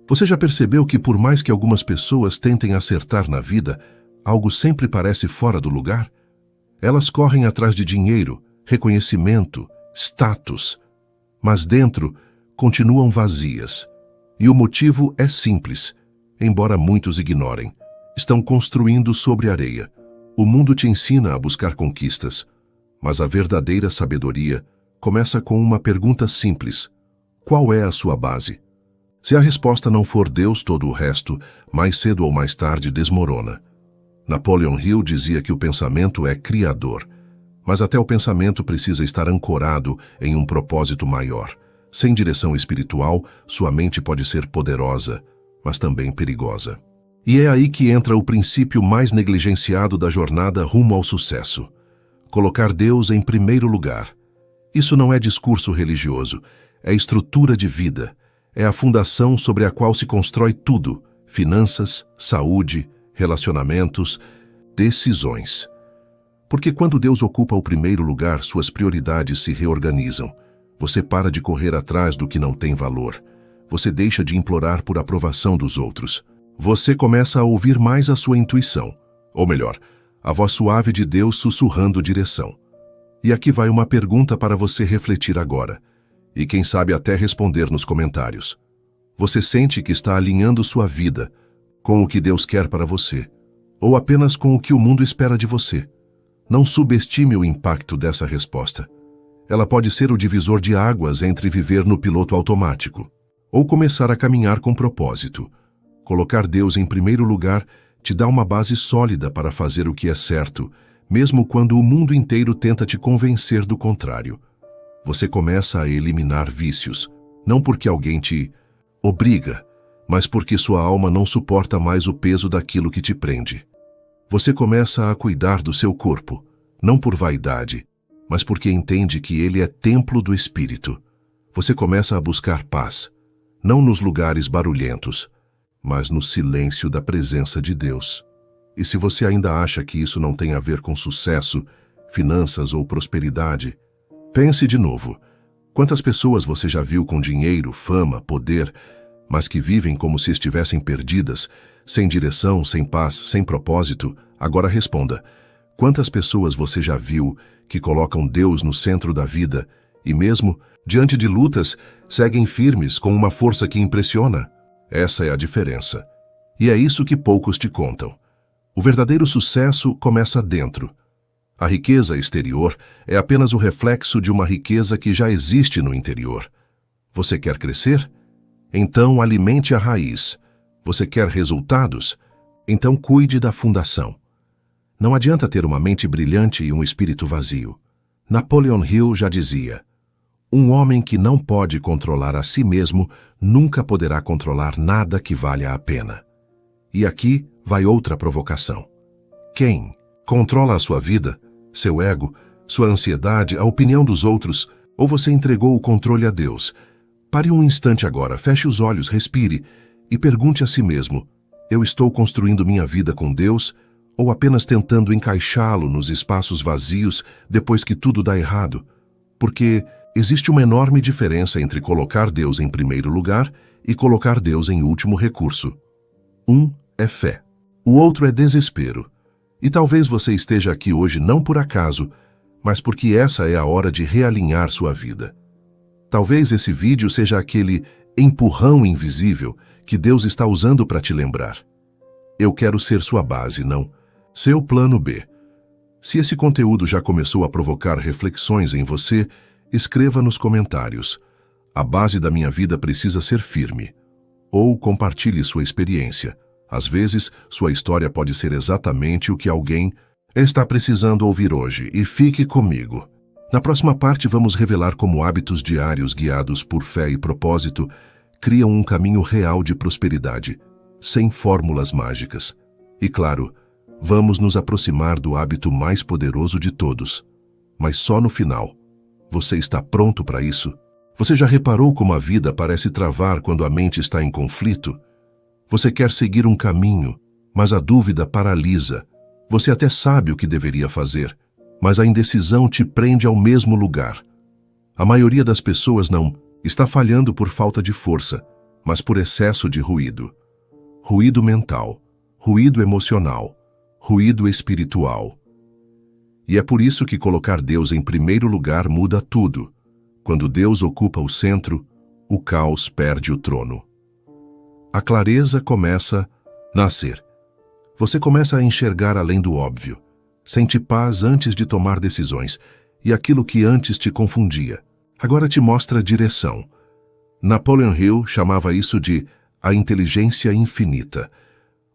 Você já percebeu que por mais que algumas pessoas tentem acertar na vida, algo sempre parece fora do lugar? Elas correm atrás de dinheiro, reconhecimento, status, mas dentro continuam vazias. E o motivo é simples, embora muitos ignorem. Estão construindo sobre areia. O mundo te ensina a buscar conquistas, mas a verdadeira sabedoria começa com uma pergunta simples: qual é a sua base? Se a resposta não for Deus, todo o resto, mais cedo ou mais tarde, desmorona. Napoleon Hill dizia que o pensamento é criador, mas até o pensamento precisa estar ancorado em um propósito maior. Sem direção espiritual, sua mente pode ser poderosa, mas também perigosa. E é aí que entra o princípio mais negligenciado da jornada rumo ao sucesso: colocar Deus em primeiro lugar. Isso não é discurso religioso, é estrutura de vida. É a fundação sobre a qual se constrói tudo: finanças, saúde, relacionamentos, decisões. Porque quando Deus ocupa o primeiro lugar, suas prioridades se reorganizam. Você para de correr atrás do que não tem valor. Você deixa de implorar por aprovação dos outros. Você começa a ouvir mais a sua intuição, ou melhor, a voz suave de Deus sussurrando direção. E aqui vai uma pergunta para você refletir agora, e quem sabe até responder nos comentários. Você sente que está alinhando sua vida com o que Deus quer para você, ou apenas com o que o mundo espera de você? Não subestime o impacto dessa resposta. Ela pode ser o divisor de águas entre viver no piloto automático ou começar a caminhar com propósito. Colocar Deus em primeiro lugar te dá uma base sólida para fazer o que é certo, mesmo quando o mundo inteiro tenta te convencer do contrário. Você começa a eliminar vícios, não porque alguém te obriga, mas porque sua alma não suporta mais o peso daquilo que te prende. Você começa a cuidar do seu corpo, não por vaidade, mas porque entende que ele é templo do Espírito. Você começa a buscar paz, não nos lugares barulhentos, mas no silêncio da presença de Deus. E se você ainda acha que isso não tem a ver com sucesso, finanças ou prosperidade, pense de novo. Quantas pessoas você já viu com dinheiro, fama, poder, mas que vivem como se estivessem perdidas, sem direção, sem paz, sem propósito? Agora responda: quantas pessoas você já viu que colocam Deus no centro da vida e mesmo diante de lutas seguem firmes com uma força que impressiona? Essa é a diferença. E é isso que poucos te contam. O verdadeiro sucesso começa dentro. A riqueza exterior é apenas o reflexo de uma riqueza que já existe no interior. Você quer crescer? Então alimente a raiz. Você quer resultados? Então cuide da fundação. Não adianta ter uma mente brilhante e um espírito vazio. Napoleon Hill já dizia: um homem que não pode controlar a si mesmo nunca poderá controlar nada que valha a pena. E aqui vai outra provocação. Quem controla a sua vida, seu ego, sua ansiedade, a opinião dos outros, ou você entregou o controle a Deus? Pare um instante agora, feche os olhos, respire e pergunte a si mesmo: eu estou construindo minha vida com Deus ou apenas tentando encaixá-lo nos espaços vazios depois que tudo dá errado? Porque existe uma enorme diferença entre colocar Deus em primeiro lugar e colocar Deus em último recurso. Um é fé, o outro é desespero. E talvez você esteja aqui hoje não por acaso, mas porque essa é a hora de realinhar sua vida. Talvez esse vídeo seja aquele empurrão invisível que Deus está usando para te lembrar: eu quero ser sua base, não seu plano B. Se esse conteúdo já começou a provocar reflexões em você, escreva nos comentários: a base da minha vida precisa ser firme. Ou compartilhe sua experiência. Às vezes, sua história pode ser exatamente o que alguém está precisando ouvir hoje. E fique comigo. Na próxima parte vamos revelar como hábitos diários guiados por fé e propósito criam um caminho real de prosperidade, sem fórmulas mágicas. E claro, vamos nos aproximar do hábito mais poderoso de todos. Mas só no final. Você está pronto para isso? Você já reparou como a vida parece travar quando a mente está em conflito? Você quer seguir um caminho, mas a dúvida paralisa. Você até sabe o que deveria fazer, mas a indecisão te prende ao mesmo lugar. A maioria das pessoas não está falhando por falta de força, mas por excesso de ruído. Ruído mental, ruído emocional, ruído espiritual. E é por isso que colocar Deus em primeiro lugar muda tudo. Quando Deus ocupa o centro, o caos perde o trono. A clareza começa a nascer. Você começa a enxergar além do óbvio. Sente paz antes de tomar decisões, e aquilo que antes te confundia, agora te mostra direção. Napoleon Hill chamava isso de a inteligência infinita,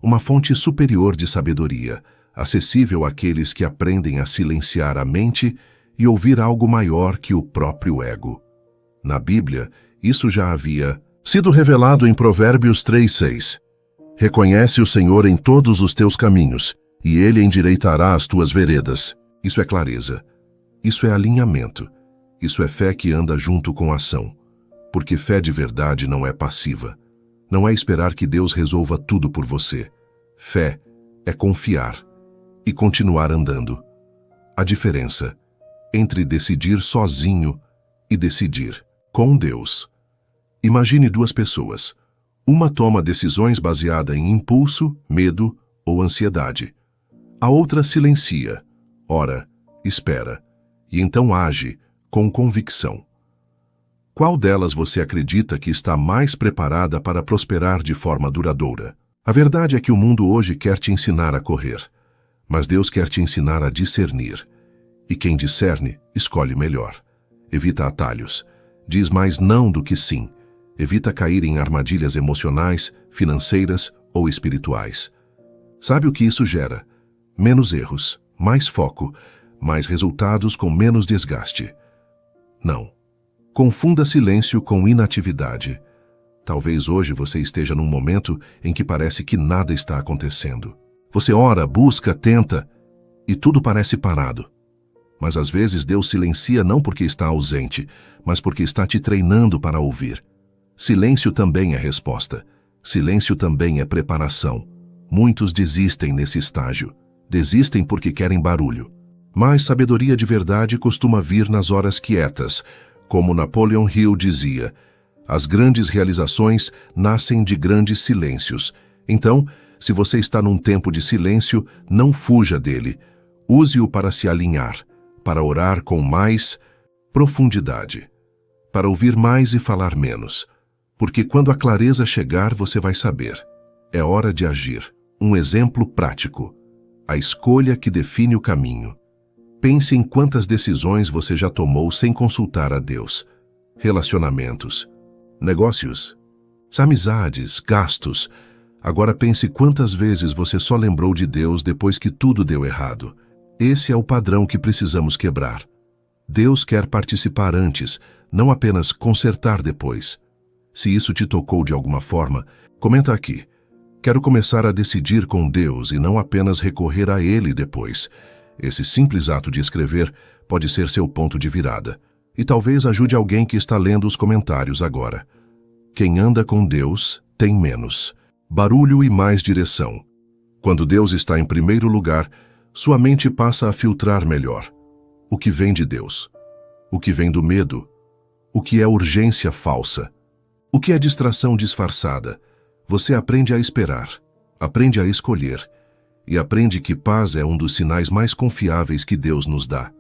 uma fonte superior de sabedoria, acessível àqueles que aprendem a silenciar a mente e ouvir algo maior que o próprio ego. Na Bíblia, isso já havia sido revelado em Provérbios 3:6. Reconhece o Senhor em todos os teus caminhos, e Ele endireitará as tuas veredas. Isso é clareza. Isso é alinhamento. Isso é fé que anda junto com ação. Porque fé de verdade não é passiva. Não é esperar que Deus resolva tudo por você. Fé é confiar e continuar andando. A diferença entre decidir sozinho e decidir com Deus. Imagine duas pessoas. Uma toma decisões baseada em impulso, medo ou ansiedade. A outra silencia, ora, espera, e então age com convicção. Qual delas você acredita que está mais preparada para prosperar de forma duradoura? A verdade é que o mundo hoje quer te ensinar a correr, mas Deus quer te ensinar a discernir. E quem discerne, escolhe melhor. Evita atalhos. Diz mais não do que sim. Evita cair em armadilhas emocionais, financeiras ou espirituais. Sabe o que isso gera? Menos erros, mais foco, mais resultados com menos desgaste. Não. Confunda silêncio com inatividade. Talvez hoje você esteja num momento em que parece que nada está acontecendo. Você ora, busca, tenta, e tudo parece parado. Mas às vezes Deus silencia não porque está ausente, mas porque está te treinando para ouvir. Silêncio também é resposta. Silêncio também é preparação. Muitos desistem nesse estágio. Desistem porque querem barulho. Mas sabedoria de verdade costuma vir nas horas quietas. Como Napoleon Hill dizia, as grandes realizações nascem de grandes silêncios. Então, se você está num tempo de silêncio, não fuja dele. Use-o para se alinhar, para orar com mais profundidade, para ouvir mais e falar menos. Porque quando a clareza chegar, você vai saber. É hora de agir. Um exemplo prático. A escolha que define o caminho. Pense em quantas decisões você já tomou sem consultar a Deus. Relacionamentos, negócios, amizades, gastos. Agora pense quantas vezes você só lembrou de Deus depois que tudo deu errado. Esse é o padrão que precisamos quebrar. Deus quer participar antes, não apenas consertar depois. Se isso te tocou de alguma forma, comenta aqui. Quero começar a decidir com Deus e não apenas recorrer a Ele depois. Esse simples ato de escrever pode ser seu ponto de virada. E talvez ajude alguém que está lendo os comentários agora. Quem anda com Deus tem menos barulho e mais direção. Quando Deus está em primeiro lugar, sua mente passa a filtrar melhor. O que vem de Deus? O que vem do medo? O que é urgência falsa? O que é distração disfarçada? Você aprende a esperar, aprende a escolher e aprende que paz é um dos sinais mais confiáveis que Deus nos dá.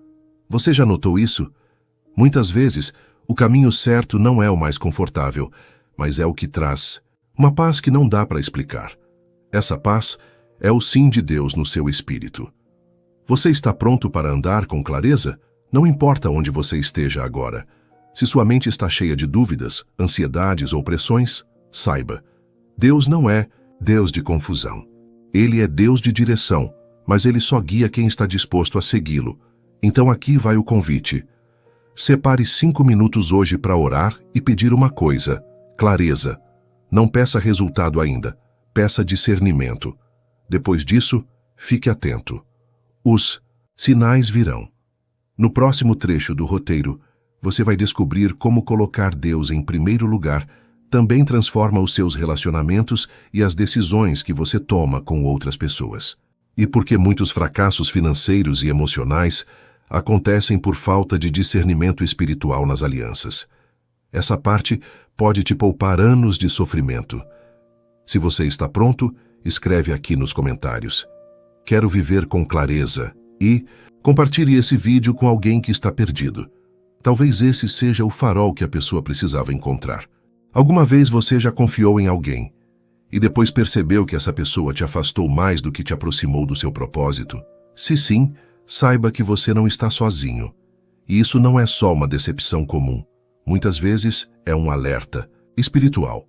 Você já notou isso? Muitas vezes, o caminho certo não é o mais confortável, mas é o que traz uma paz que não dá para explicar. Essa paz é o sim de Deus no seu espírito. Você está pronto para andar com clareza? Não importa onde você esteja agora. Se sua mente está cheia de dúvidas, ansiedades ou pressões, saiba, Deus não é Deus de confusão. Ele é Deus de direção, mas Ele só guia quem está disposto a segui-lo. Então aqui vai o convite. Separe 5 minutos hoje para orar e pedir uma coisa: clareza. Não peça resultado ainda, peça discernimento. Depois disso, fique atento. Os sinais virão. No próximo trecho do roteiro, você vai descobrir como colocar Deus em primeiro lugar também transforma os seus relacionamentos e as decisões que você toma com outras pessoas. E porque muitos fracassos financeiros e emocionais acontecem por falta de discernimento espiritual nas alianças. Essa parte pode te poupar anos de sofrimento. Se você está pronto, escreve aqui nos comentários. Quero viver com clareza e compartilhe esse vídeo com alguém que está perdido. Talvez esse seja o farol que a pessoa precisava encontrar. Alguma vez você já confiou em alguém e depois percebeu que essa pessoa te afastou mais do que te aproximou do seu propósito? Se sim, saiba que você não está sozinho. E isso não é só uma decepção comum. Muitas vezes é um alerta espiritual.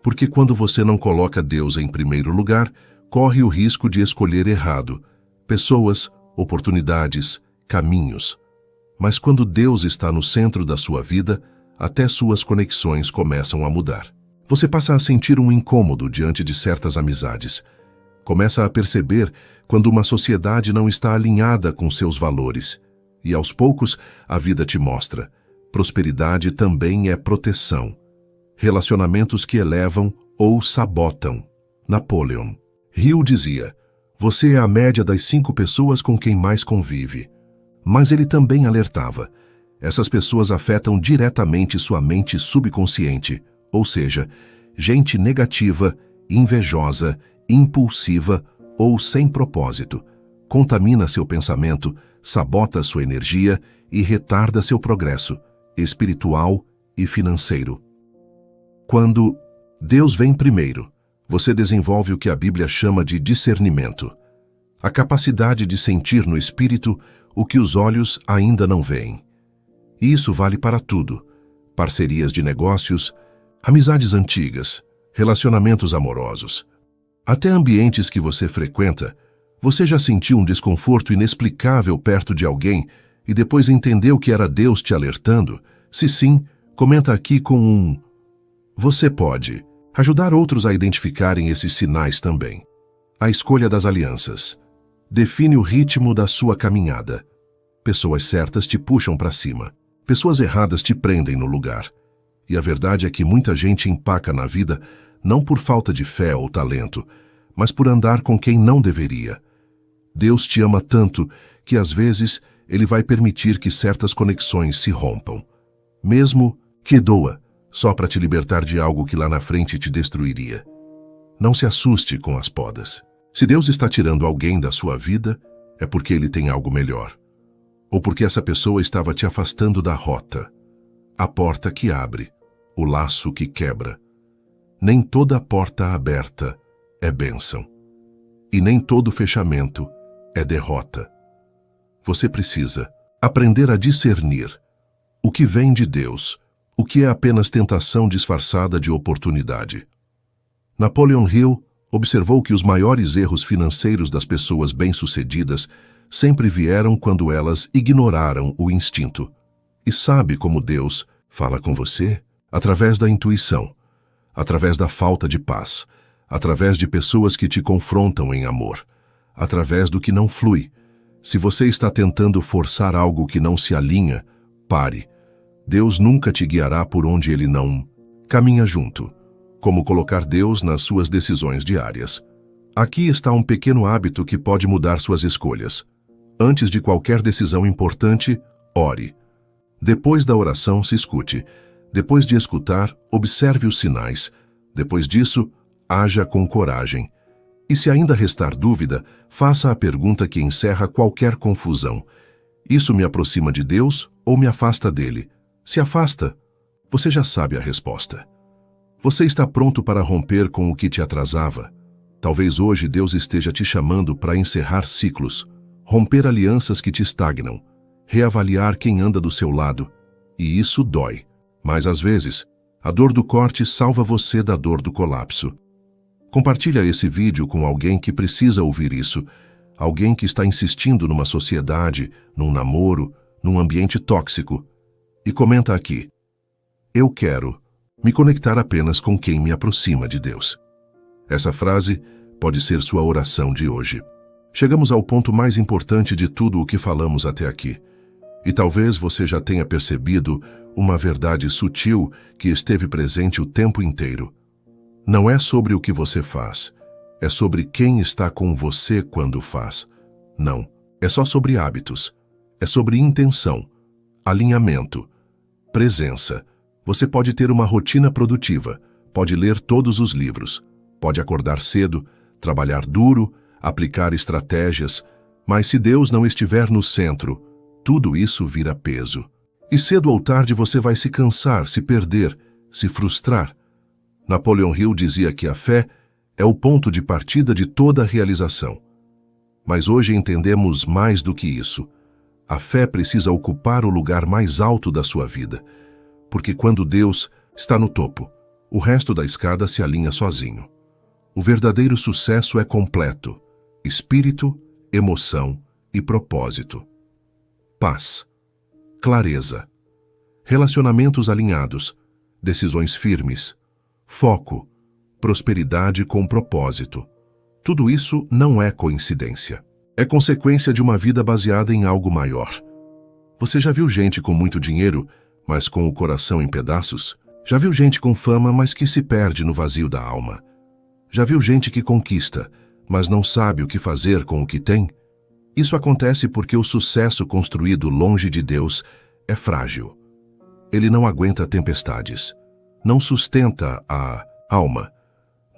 Porque quando você não coloca Deus em primeiro lugar, corre o risco de escolher errado pessoas, oportunidades, caminhos. Mas quando Deus está no centro da sua vida, até suas conexões começam a mudar. Você passa a sentir um incômodo diante de certas amizades. Começa a perceber quando uma sociedade não está alinhada com seus valores. E aos poucos, a vida te mostra. Prosperidade também é proteção. Relacionamentos que elevam ou sabotam. Napoleon Hill dizia: você é a média das 5 pessoas com quem mais convive. Mas ele também alertava: essas pessoas afetam diretamente sua mente subconsciente, ou seja, gente negativa, invejosa, impulsiva ou sem propósito. Contamina seu pensamento, sabota sua energia e retarda seu progresso espiritual e financeiro. Quando Deus vem primeiro, você desenvolve o que a Bíblia chama de discernimento. A capacidade de sentir no espírito o que os olhos ainda não veem. E isso vale para tudo: parcerias de negócios, amizades antigas, relacionamentos amorosos. Até ambientes que você frequenta. Você já sentiu um desconforto inexplicável perto de alguém e depois entendeu que era Deus te alertando? Se sim, comenta aqui com um. Você pode ajudar outros a identificarem esses sinais também. A escolha das alianças define o ritmo da sua caminhada. Pessoas certas te puxam para cima. Pessoas erradas te prendem no lugar. E a verdade é que muita gente empaca na vida não por falta de fé ou talento, mas por andar com quem não deveria. Deus te ama tanto que às vezes Ele vai permitir que certas conexões se rompam. Mesmo que doa, só para te libertar de algo que lá na frente te destruiria. Não se assuste com as podas. Se Deus está tirando alguém da sua vida, é porque Ele tem algo melhor. Ou porque essa pessoa estava te afastando da rota. A porta que abre, o laço que quebra. Nem toda porta aberta é bênção. E nem todo fechamento é derrota. Você precisa aprender a discernir o que vem de Deus, o que é apenas tentação disfarçada de oportunidade. Napoleon Hill observou que os maiores erros financeiros das pessoas bem-sucedidas sempre vieram quando elas ignoraram o instinto. E sabe como Deus fala com você? Através da intuição, através da falta de paz, através de pessoas que te confrontam em amor, através do que não flui. Se você está tentando forçar algo que não se alinha, pare. Deus nunca te guiará por onde Ele não caminha junto. Como colocar Deus nas suas decisões diárias. Aqui está um pequeno hábito que pode mudar suas escolhas. Antes de qualquer decisão importante, ore. Depois da oração, se escute. Depois de escutar, observe os sinais. Depois disso, haja com coragem. E se ainda restar dúvida, faça a pergunta que encerra qualquer confusão. Isso me aproxima de Deus ou me afasta dele? Se afasta, você já sabe a resposta. Você está pronto para romper com o que te atrasava? Talvez hoje Deus esteja te chamando para encerrar ciclos, romper alianças que te estagnam, reavaliar quem anda do seu lado. E isso dói. Mas às vezes, a dor do corte salva você da dor do colapso. Compartilha esse vídeo com alguém que precisa ouvir isso, alguém que está insistindo numa sociedade, num namoro, num ambiente tóxico. E comenta aqui: eu quero me conectar apenas com quem me aproxima de Deus. Essa frase pode ser sua oração de hoje. Chegamos ao ponto mais importante de tudo o que falamos até aqui. E talvez você já tenha percebido uma verdade sutil que esteve presente o tempo inteiro. Não é sobre o que você faz, é sobre quem está com você quando faz. Não, é só sobre hábitos, é sobre intenção, alinhamento, presença. Você pode ter uma rotina produtiva, pode ler todos os livros, pode acordar cedo, trabalhar duro, aplicar estratégias, mas se Deus não estiver no centro, tudo isso vira peso. E cedo ou tarde você vai se cansar, se perder, se frustrar. Napoleon Hill dizia que a fé é o ponto de partida de toda a realização. Mas hoje entendemos mais do que isso. A fé precisa ocupar o lugar mais alto da sua vida, porque quando Deus está no topo, o resto da escada se alinha sozinho. O verdadeiro sucesso é completo: espírito, emoção e propósito. Paz, clareza, relacionamentos alinhados, decisões firmes, foco, prosperidade com propósito. Tudo isso não é coincidência. É consequência de uma vida baseada em algo maior. Você já viu gente com muito dinheiro, mas com o coração em pedaços? Já viu gente com fama, mas que se perde no vazio da alma? Já viu gente que conquista, mas não sabe o que fazer com o que tem? Isso acontece porque o sucesso construído longe de Deus é frágil. Ele não aguenta tempestades, não sustenta a alma,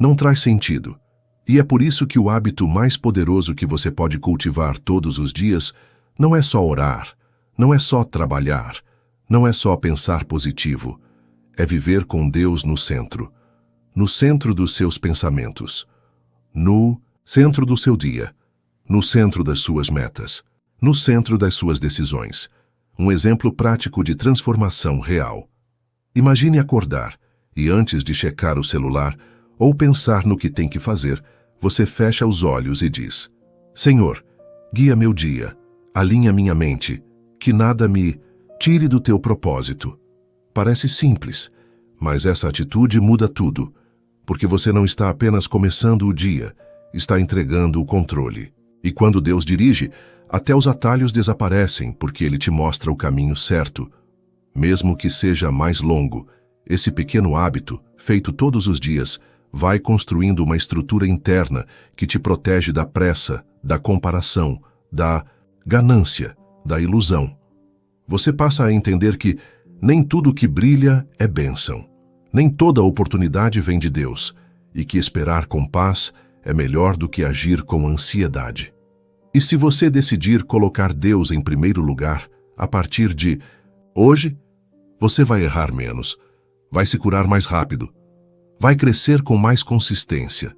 não traz sentido. E é por isso que o hábito mais poderoso que você pode cultivar todos os dias não é só orar, não é só trabalhar, não é só pensar positivo. É viver com Deus no centro dos seus pensamentos, no centro do seu dia, no centro das suas metas, no centro das suas decisões. Um exemplo prático de transformação real. Imagine acordar e, antes de checar o celular ou pensar no que tem que fazer, você fecha os olhos e diz: Senhor, guia meu dia, alinha minha mente, que nada me tire do teu propósito. Parece simples, mas essa atitude muda tudo, porque você não está apenas começando o dia, está entregando o controle. E quando Deus dirige, até os atalhos desaparecem, porque Ele te mostra o caminho certo. Mesmo que seja mais longo, esse pequeno hábito, feito todos os dias, vai construindo uma estrutura interna que te protege da pressa, da comparação, da ganância, da ilusão. Você passa a entender que nem tudo que brilha é bênção, nem toda oportunidade vem de Deus, e que esperar com paz é melhor do que agir com ansiedade. E se você decidir colocar Deus em primeiro lugar, a partir de hoje, você vai errar menos, vai se curar mais rápido, vai crescer com mais consistência,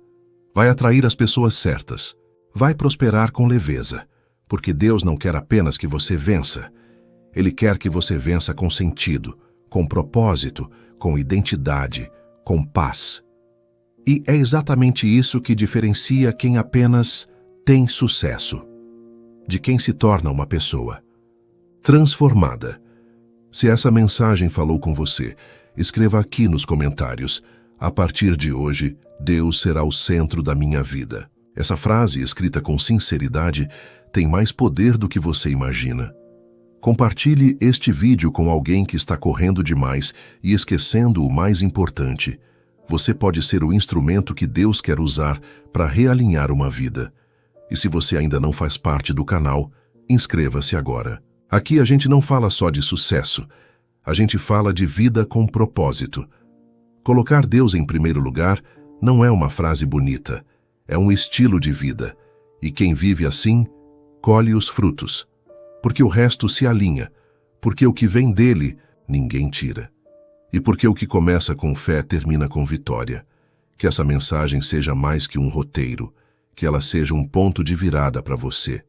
vai atrair as pessoas certas, vai prosperar com leveza, porque Deus não quer apenas que você vença. Ele quer que você vença com sentido, com propósito, com identidade, com paz. E é exatamente isso que diferencia quem apenas tem sucesso de quem se torna uma pessoa transformada. Se essa mensagem falou com você, escreva aqui nos comentários: a partir de hoje, Deus será o centro da minha vida. Essa frase, escrita com sinceridade, tem mais poder do que você imagina. Compartilhe este vídeo com alguém que está correndo demais e esquecendo o mais importante. Você pode ser o instrumento que Deus quer usar para realinhar uma vida. E se você ainda não faz parte do canal, inscreva-se agora. Aqui a gente não fala só de sucesso, a gente fala de vida com propósito. Colocar Deus em primeiro lugar não é uma frase bonita, é um estilo de vida. E quem vive assim, colhe os frutos. Porque o resto se alinha, porque o que vem dele, ninguém tira. E porque o que começa com fé termina com vitória. Que essa mensagem seja mais que um roteiro, que ela seja um ponto de virada para você.